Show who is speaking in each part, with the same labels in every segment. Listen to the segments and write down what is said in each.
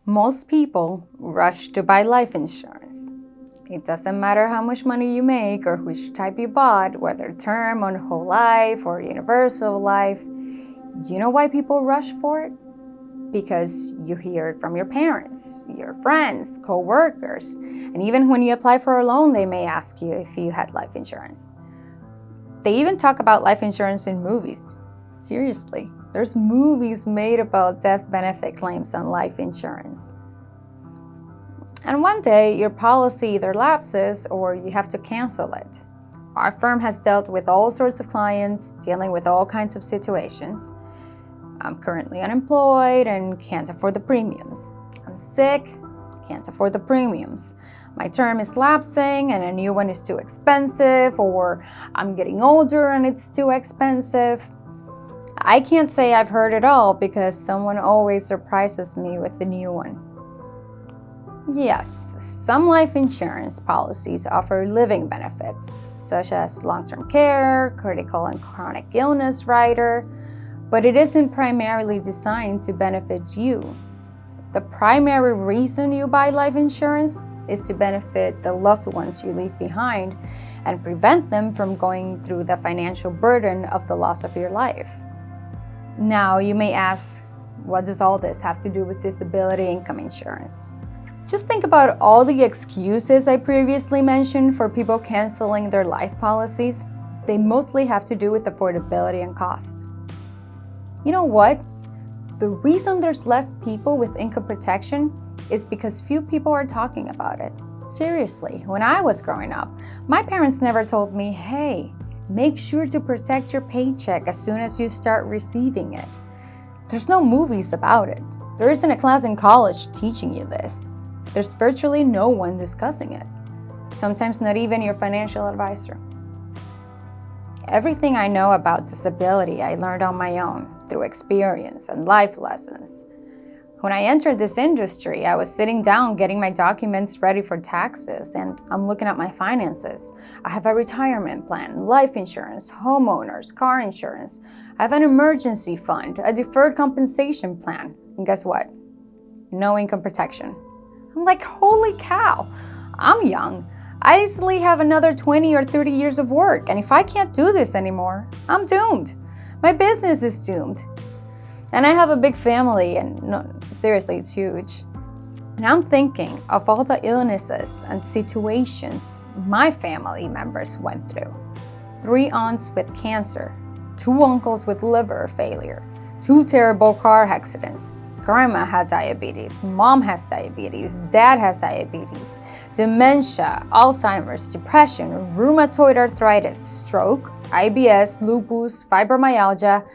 Speaker 1: Most people rush to buy life insurance. It doesn't matter how much money you make or which type you bought, whether term on whole life or universal life. You know why people rush for it? Because you hear it from your parents, your friends, co-workers, and even when you apply for a loan, they may ask you if you had life insurance. They even talk about life insurance in movies. Seriously, there's movies made about death benefit claims on life insurance. And one day, your policy either lapses or you have to cancel it. Our firm has dealt with all sorts of clients, dealing with all kinds of situations. I'm currently unemployed and can't afford the premiums. I'm sick, can't afford the premiums. My term is lapsing and a new one is too expensive, or I'm getting older and it's too expensive. I can't say I've heard it all because someone always surprises me with the new one. Yes, some life insurance policies offer living benefits, such as long-term care, critical and chronic illness rider, but it isn't primarily designed to benefit you. The primary reason you buy life insurance is to benefit the loved ones you leave behind and prevent them from going through the financial burden of the loss of your life. Now, you may ask, what does all this have to do with disability income insurance? Just think about all the excuses I previously mentioned for people canceling their life policies. They mostly have to do with affordability and cost. You know what? The reason there's less people with income protection is because few people are talking about it. Seriously, when I was growing up, my parents never told me, hey, make sure to protect your paycheck as soon as you start receiving it. There's no movies about it. There isn't a class in college teaching you this. There's virtually no one discussing it. Sometimes not even your financial advisor. Everything I know about disability I learned on my own through experience and life lessons. When I entered this industry, I was sitting down getting my documents ready for taxes, and I'm looking at my finances. I have a retirement plan, life insurance, homeowners, car insurance. I have an emergency fund, a deferred compensation plan, and guess what? No income protection. I'm like, holy cow, I'm young. I easily have another 20 or 30 years of work, and if I can't do this anymore, I'm doomed. My business is doomed. And I have a big family, and no, seriously, it's huge. And I'm thinking of all the illnesses and situations my family members went through. 3 aunts with cancer, 2 uncles with liver failure, 2 terrible car accidents. Grandma had diabetes, mom has diabetes, dad has diabetes, dementia, Alzheimer's, depression, rheumatoid arthritis, stroke, IBS, lupus, fibromyalgia.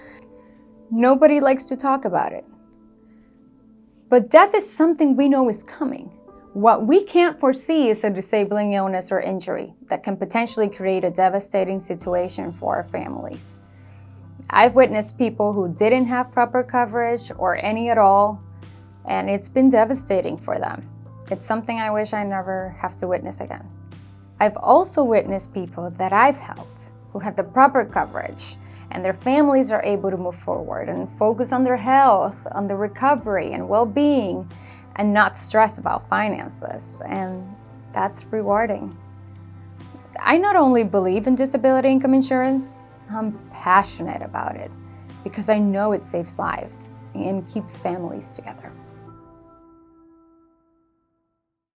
Speaker 1: Nobody likes to talk about it. But death is something we know is coming. What we can't foresee is a disabling illness or injury that can potentially create a devastating situation for our families. I've witnessed people who didn't have proper coverage or any at all, and it's been devastating for them. It's something I wish I never have to witness again. I've also witnessed people that I've helped who have the proper coverage, and their families are able to move forward and focus on their health, on their recovery and well-being, and not stress about finances, and that's rewarding. I not only believe in disability income insurance, I'm passionate about it because I know it saves lives and keeps families together.